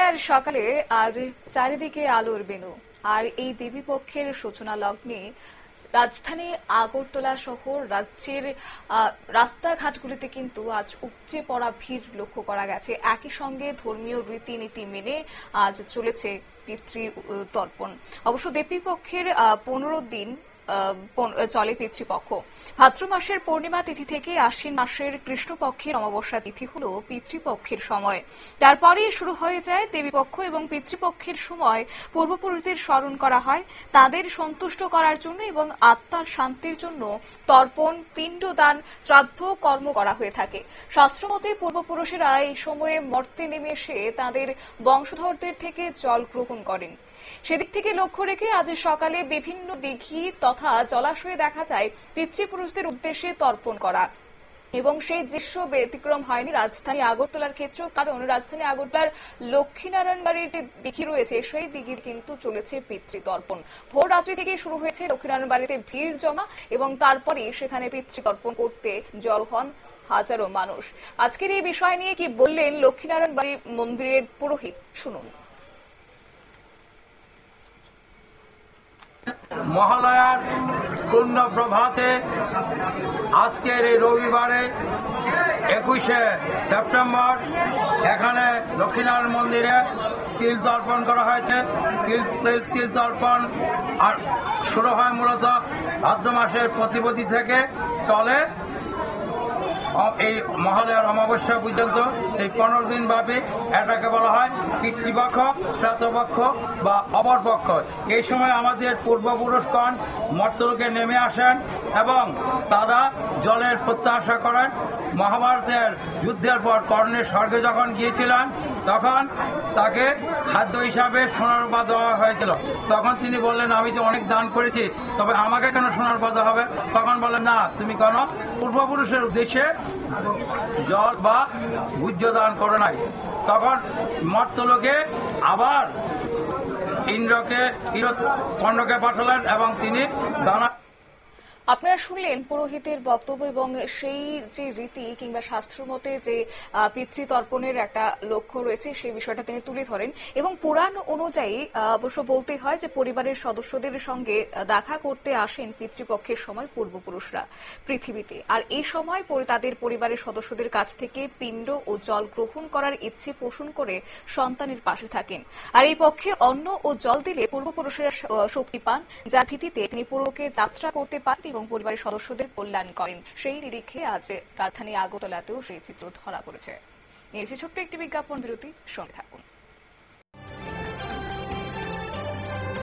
মহালয়ার সকালে আজ চারিদিকে আলোর বেনু। আর এই দেবীপক্ষের সূচনা লগ্নে রাজধানী আগরতলা সহ রাজ্যের রাস্তাঘাটগুলিতে কিন্তু আজ উপচে পড়া ভিড় লক্ষ্য করা গেছে। একই সঙ্গে ধর্মীয় রীতিনীতি মেনে আজ চলেছে পিতৃতর্পণ। অবশ্য দেবীপক্ষের 15 দিন চলে পিতৃপক্ষ। ভাদ্র মাসের পূর্ণিমা তিথি থেকে আশ্বিন মাসের কৃষ্ণপক্ষের অমাবস্যা তিথি হল পিতৃপক্ষের সময়। তারপরেই শুরু হয়ে যায় দেবীপক্ষ এবং পিতৃপক্ষের সময় পূর্বপুরুষদের স্মরণ করা হয়, তাদের সন্তুষ্ট করার জন্য এবং আত্মার শান্তির জন্য তর্পণ, পিণ্ডদান, শ্রাদ্ধ কর্ম করা হয়ে থাকে। শাস্ত্রমতে পূর্বপুরুষেরা এই সময়ে মর্তে নেমে এসে তাদের বংশধরদের থেকে জল গ্রহণ করেন। সেদিক থেকে লক্ষ্য রেখে আজ সকালে বিভিন্ন দিঘি তথা জলাশয়ে দেখা যায় পিতৃপুরুষদের উদ্দেশ্যে তর্পণ করা। এবং সেই দৃশ্য ব্যতিক্রম হয়নি রাজধানী আগরতলার ক্ষেত্র, কারণ রাজধানী আগরতলার লক্ষ্মীনারায়ণ বাড়ির যে দিঘি রয়েছে সেই দিঘির কিন্তু চলেছে পিতৃতর্পণ। ভোর রাত্রি থেকে শুরু হয়েছে লক্ষ্মীনারায়ণ বাড়িতে ভিড় জমা এবং তারপরে সেখানে পিতৃতর্পণ করতে জড়ো হন হাজারো মানুষ। আজকের এই বিষয় নিয়ে কি বললেন লক্ষ্মীনারায়ণ বাড়ি মন্দিরের পুরোহিত, শুনুন। মহালয়ার পূর্ণ প্রভাতে আজকের এই রবিবারে 21শে সেপ্টেম্বর এখানে লক্ষ্মীনারায়ণ মন্দিরে তিল তর্পণ করা হয়েছে। তিল তর্পণ আর শুরু হয় মূলত ভাদ্র মাসের প্রতিপতি থেকে চলে এই মহালয়ার অমাবস্যা পর্যন্ত। এই 15 দিন ব্যাপী এটাকে বলা হয় পিতৃপক্ষ, প্রাতপক্ষ বা অপরপক্ষ। এই সময় আমাদের পূর্বপুরুষগণ মর্তলোকে নেমে আসেন এবং তারা জলের প্রত্যাশা করেন। মহাভারতের যুদ্ধের পর কর্ণের স্বর্গে যখন গিয়েছিলেন তখন তাকে খাদ্য হিসাবে সোনার রূপা দেওয়া হয়েছিল। তখন তিনি বললেন, আমি তো অনেক দান করেছি, তবে আমাকে কেন সোনার রূপা দেওয়া হবে? তখন বললেন, না, তুমি কেন পূর্বপুরুষের উদ্দেশ্যে জল বা ভূজ্য দান করো নাই। তখন মর্তলোকে আবার ইন্দ্রকে পণ্ডকে পাঠালেন এবং তিনি দানা। আপনারা শুনলেন পুরোহিতের বক্তব্য এবং সেই যে রীতি কিংবা শাস্ত্র মতে যে পিতৃতর্পণের একটা লক্ষ্য রয়েছে সেই বিষয়টা তিনি তুলে ধরেন। এবং পুরাণ অনুযায়ী অবশ্য বলতে হয় যে পরিবারের সদস্যদের সঙ্গে দেখা করতে আসেন পিতৃপক্ষের সময় পূর্বপুরুষরা পৃথিবীতে, আর এই সময় তাদের পরিবারের সদস্যদের কাছ থেকে পিণ্ড ও জল গ্রহণ করার ইচ্ছে পোষণ করে সন্তানের পাশে থাকেন। আর এই পক্ষে অন্ন ও জল দিলে পূর্বপুরুষেরা শক্তি পান, যার ভিত্তিতে তিনি পুরোকে যাত্রা করতে পারেন এবং পরিবারের সদস্যদের কল্যাণ করেন। সেই নিরিখে আজ রাজধানী আগরতলাতেও সেই চিত্র ধরা পড়েছে। নিয়েছি ছোট্ট একটি বিজ্ঞাপন বিরতি, সঙ্গে থাকুন।